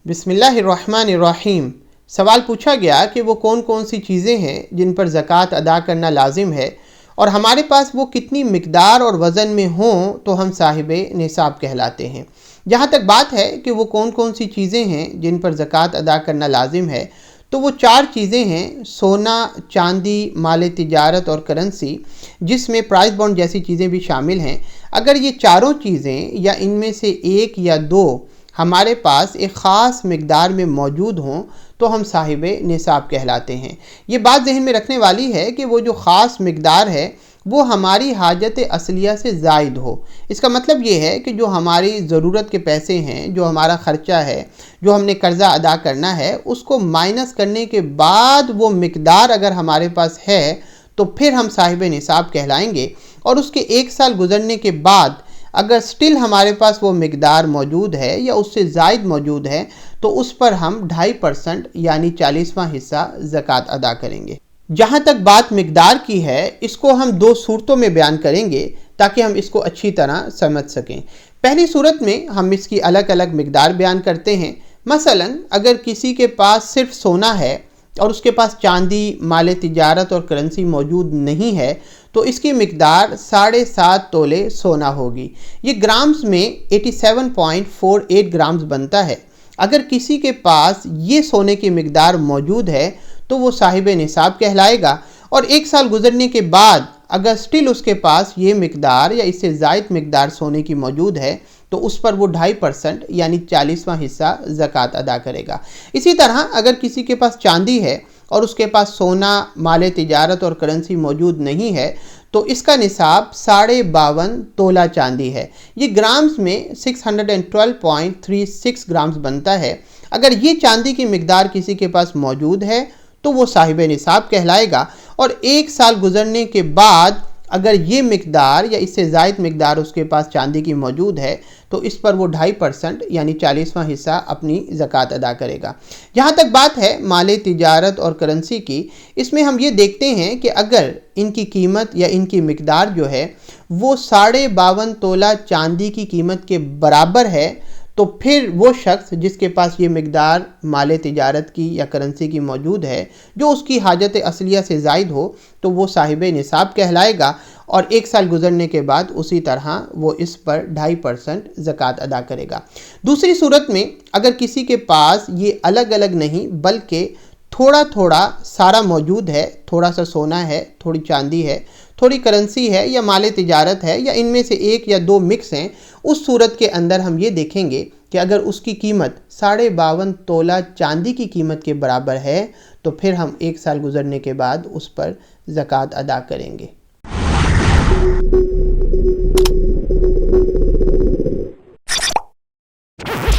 بسم اللہ الرحمن الرحیم۔ سوال پوچھا گیا کہ وہ کون کون سی چیزیں ہیں جن پر زکوٰۃ ادا کرنا لازم ہے، اور ہمارے پاس وہ کتنی مقدار اور وزن میں ہوں تو ہم صاحب نصاب کہلاتے ہیں۔ جہاں تک بات ہے کہ وہ کون کون سی چیزیں ہیں جن پر زکوٰۃ ادا کرنا لازم ہے، تو وہ 4 چیزیں ہیں: سونا، چاندی، مال تجارت اور کرنسی، جس میں پرائز بانڈ جیسی چیزیں بھی شامل ہیں۔ اگر یہ چاروں چیزیں یا ان میں سے ایک یا 2 ہمارے پاس ایک خاص مقدار میں موجود ہوں تو ہم صاحب نصاب کہلاتے ہیں۔ یہ بات ذہن میں رکھنے والی ہے کہ وہ جو خاص مقدار ہے وہ ہماری حاجت اصلیہ سے زائد ہو۔ اس کا مطلب یہ ہے کہ جو ہماری ضرورت کے پیسے ہیں، جو ہمارا خرچہ ہے، جو ہم نے قرضہ ادا کرنا ہے، اس کو مائنس کرنے کے بعد وہ مقدار اگر ہمارے پاس ہے تو پھر ہم صاحب نصاب کہلائیں گے، اور اس کے 1 سال گزرنے کے بعد اگر سٹل ہمارے پاس وہ مقدار موجود ہے یا اس سے زائد موجود ہے تو اس پر ہم 2.5% یعنی 40واں حصہ زکوٰۃ ادا کریں گے۔ جہاں تک بات مقدار کی ہے، اس کو ہم 2 صورتوں میں بیان کریں گے تاکہ ہم اس کو اچھی طرح سمجھ سکیں۔ پہلی صورت میں ہم اس کی الگ الگ مقدار بیان کرتے ہیں۔ مثلا اگر کسی کے پاس صرف سونا ہے اور اس کے پاس چاندی، مال تجارت اور کرنسی موجود نہیں ہے تو اس کی مقدار 7.5 تولے سونا ہوگی۔ یہ گرامز میں 87.48 گرامز بنتا ہے۔ اگر کسی کے پاس یہ سونے کی مقدار موجود ہے تو وہ صاحب نصاب کہلائے گا، اور 1 سال گزرنے کے بعد اگر سٹل اس کے پاس یہ مقدار یا اس سے زائد مقدار سونے کی موجود ہے تو اس پر وہ 2.5% یعنی 40واں حصہ زکوٰۃ ادا کرے گا۔ اسی طرح اگر کسی کے پاس چاندی ہے اور اس کے پاس سونا، مال تجارت اور کرنسی موجود نہیں ہے تو اس کا نصاب 52.5 تولہ چاندی ہے۔ یہ گرامز میں 612.36 گرامز بنتا ہے۔ اگر یہ چاندی کی مقدار کسی کے پاس موجود ہے تو وہ صاحب نصاب کہلائے گا، اور 1 سال گزرنے کے بعد اگر یہ مقدار یا اس سے زائد مقدار اس کے پاس چاندی کی موجود ہے تو اس پر وہ 2.5% یعنی 40واں حصہ اپنی زکوٰۃ ادا کرے گا۔ جہاں تک بات ہے مال تجارت اور کرنسی کی، اس میں ہم یہ دیکھتے ہیں کہ اگر ان کی قیمت یا ان کی مقدار جو ہے وہ 52.5 تولہ چاندی کی قیمت کے برابر ہے تو پھر وہ شخص جس کے پاس یہ مقدار مال تجارت کی یا کرنسی کی موجود ہے جو اس کی حاجت اصلیہ سے زائد ہو تو وہ صاحب نصاب کہلائے گا، اور 1 سال گزرنے کے بعد اسی طرح وہ اس پر 2.5% زکوٰۃ ادا کرے گا۔ دوسری صورت میں اگر کسی کے پاس یہ الگ الگ نہیں بلکہ تھوڑا تھوڑا سارا موجود ہے، تھوڑا سا سونا ہے، تھوڑی چاندی ہے، تھوڑی کرنسی ہے یا مال تجارت ہے، یا ان میں سے 1 یا 2 مکس ہیں، اس صورت کے اندر ہم یہ دیکھیں گے کہ اگر اس کی قیمت 52.5 تولہ چاندی کی قیمت کے برابر ہے تو پھر ہم 1 سال گزرنے کے بعد اس پر زکوٰۃ ادا کریں گے۔